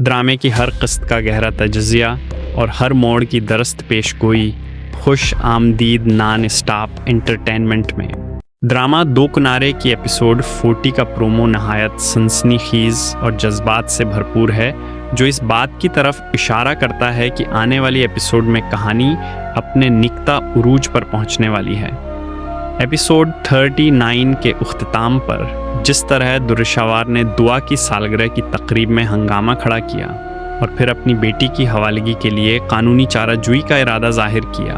ڈرامے کی ہر قسط کا گہرا تجزیہ اور ہر موڑ کی درست پیش گوئی خوش آمدید نان اسٹاپ انٹرٹینمنٹ میں۔ ڈرامہ دو کنارے کی ایپیسوڈ 40 کا پرومو نہایت سنسنی خیز اور جذبات سے بھرپور ہے، جو اس بات کی طرف اشارہ کرتا ہے کہ آنے والی ایپیسوڈ میں کہانی اپنے نکتہ عروج پر پہنچنے والی ہے۔ ایپیسوڈ 39 کے اختتام پر جس طرح درشاوار نے دعا کی سالگرہ کی تقریب میں ہنگامہ کھڑا کیا اور پھر اپنی بیٹی کی حوالگی کے لیے قانونی چارہ جوئی کا ارادہ ظاہر کیا،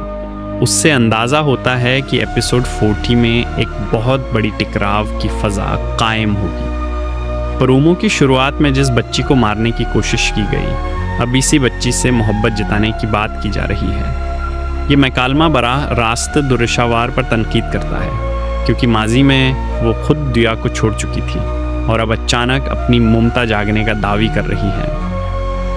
اس سے اندازہ ہوتا ہے کہ ایپیسوڈ 40 میں ایک بہت بڑی ٹکراؤ کی فضا قائم ہوگی۔ پرومو کی شروعات میں جس بچی کو مارنے کی کوشش کی گئی، اب اسی بچی سے محبت جتانے کی بات کی جا رہی ہے۔ یہ مکالمہ براہ راست درشاوار پر تنقید کرتا ہے، کیونکہ ماضی میں وہ خود دیا کو چھوڑ چکی تھی اور اب اچانک اپنی ممتا جاگنے کا دعوی کر رہی ہے۔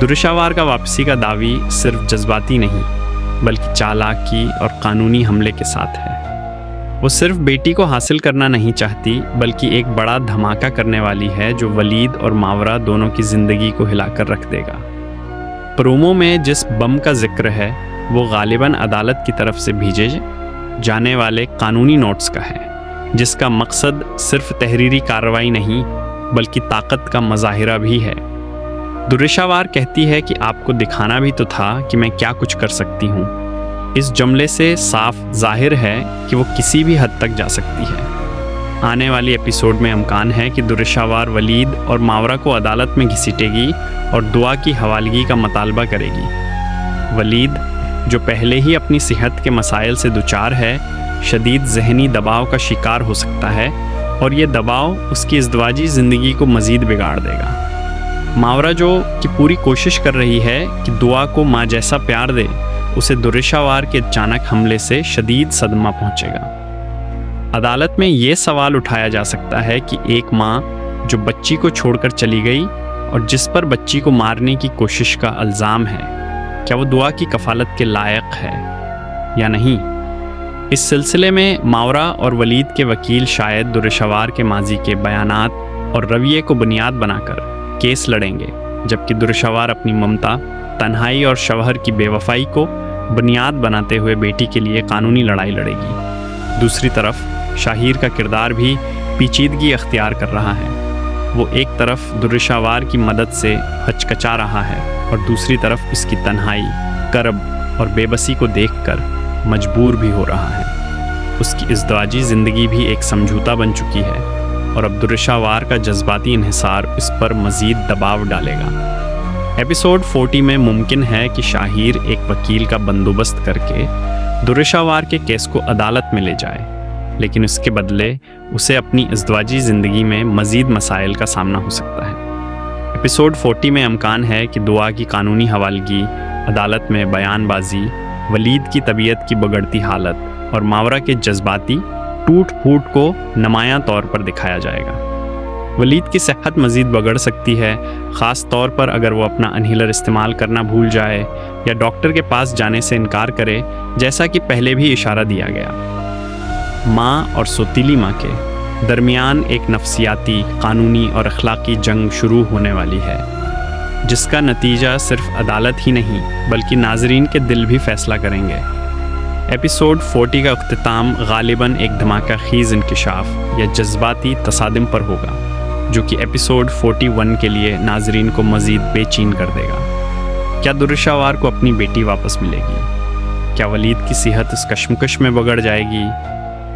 درشاوار کا واپسی کا دعوی صرف جذباتی نہیں، بلکہ چالاکی اور قانونی حملے کے ساتھ ہے۔ وہ صرف بیٹی کو حاصل کرنا نہیں چاہتی، بلکہ ایک بڑا دھماکہ کرنے والی ہے جو ولید اور ماورا دونوں کی زندگی کو ہلا کر رکھ دے گا۔ پرومو میں جس بم کا ذکر ہے وہ غالباً عدالت کی طرف سے بھیجے جانے والے قانونی نوٹس کا ہے، جس کا مقصد صرف تحریری کارروائی نہیں بلکہ طاقت کا مظاہرہ بھی ہے۔ درشاوار کہتی ہے کہ آپ کو دکھانا بھی تو تھا کہ میں کیا کچھ کر سکتی ہوں۔ اس جملے سے صاف ظاہر ہے کہ وہ کسی بھی حد تک جا سکتی ہے۔ آنے والی ایپیسوڈ میں امکان ہے کہ درشاوار ولید اور ماورا کو عدالت میں گھسیٹے گی اور دعا کی حوالگی کا مطالبہ کرے گی۔ ولید، جو پہلے ہی اپنی صحت کے مسائل سے دوچار ہے، شدید ذہنی دباؤ کا شکار ہو سکتا ہے، اور یہ دباؤ اس کی ازدواجی زندگی کو مزید بگاڑ دے گا۔ ماورا، جو کہ پوری کوشش کر رہی ہے کہ دعا کو ماں جیسا پیار دے، اسے درشاوار کے اچانک حملے سے شدید صدمہ پہنچے گا۔ عدالت میں یہ سوال اٹھایا جا سکتا ہے کہ ایک ماں جو بچی کو چھوڑ کر چلی گئی اور جس پر بچی کو مارنے کی کوشش کا الزام ہے، کیا وہ دعا کی کفالت کے لائق ہے یا نہیں؟ اس سلسلے میں ماورا اور ولید کے وکیل شاید درشاوار کے ماضی کے بیانات اور رویے کو بنیاد بنا کر کیس لڑیں گے، جبکہ درشاوار اپنی ممتا، تنہائی اور شوہر کی بے وفائی کو بنیاد بناتے ہوئے بیٹی کے لیے قانونی لڑائی لڑے گی۔ دوسری طرف شاہیر کا کردار بھی پیچیدگی اختیار کر رہا ہے۔ وہ ایک طرف درشاوار کی مدد سے ہچکچا رہا ہے اور دوسری طرف اس کی تنہائی، کرب اور بے بسی کو دیکھ کر مجبور بھی ہو رہا ہے۔ اس کی ازدواجی زندگی بھی ایک سمجھوتا بن چکی ہے، اور اب درشاوار کا جذباتی انحصار اس پر مزید دباؤ ڈالے گا۔ ایپیسوڈ 40 میں ممکن ہے کہ شاہیر ایک وکیل کا بندوبست کر کے درشاوار کے کیس کو عدالت میں لے جائے، لیکن اس کے بدلے اسے اپنی ازدواجی زندگی میں مزید مسائل کا سامنا ہو سکتا ہے۔ ایپیسوڈ 40 میں امکان ہے کہ دعا کی قانونی حوالگی، عدالت میں بیان بازی، ولید کی طبیعت کی بگڑتی حالت اور ماورا کے جذباتی ٹوٹ پھوٹ کو نمایاں طور پر دکھایا جائے گا۔ ولید کی صحت مزید بگڑ سکتی ہے، خاص طور پر اگر وہ اپنا انہیلر استعمال کرنا بھول جائے یا ڈاکٹر کے پاس جانے سے انکار کرے، جیسا کہ پہلے بھی اشارہ دیا گیا۔ ماں اور سوتیلی ماں کے درمیان ایک نفسیاتی، قانونی اور اخلاقی جنگ شروع ہونے والی ہے، جس کا نتیجہ صرف عدالت ہی نہیں بلکہ ناظرین کے دل بھی فیصلہ کریں گے۔ ایپیسوڈ 40 کا اختتام غالباً ایک دھماکہ خیز انکشاف یا جذباتی تصادم پر ہوگا، جو کہ ایپیسوڈ 41 کے لیے ناظرین کو مزید بے چین کر دے گا۔ کیا درشاوار کو اپنی بیٹی واپس ملے گی؟ کیا ولید کی صحت اس کشمکش میں بگڑ جائے گی؟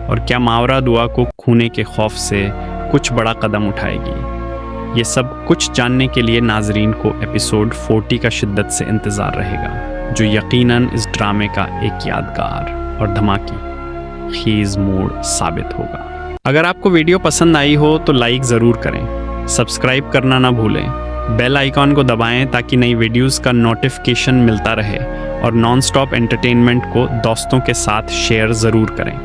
اور کیا ماورا دعا کو کھونے کے خوف سے کچھ بڑا قدم اٹھائے گی؟ یہ سب کچھ جاننے کے لیے ناظرین کو ایپیسوڈ 40 کا شدت سے انتظار رہے گا، جو یقیناً اس ڈرامے کا ایک یادگار اور دھماکی خیز موڑ ثابت ہوگا۔ اگر آپ کو ویڈیو پسند آئی ہو تو لائک ضرور کریں، سبسکرائب کرنا نہ بھولیں، بیل آئیکن کو دبائیں تاکہ نئی ویڈیوز کا نوٹیفیکیشن ملتا رہے، اور نان سٹاپ انٹرٹینمنٹ کو دوستوں کے ساتھ شیئر ضرور کریں۔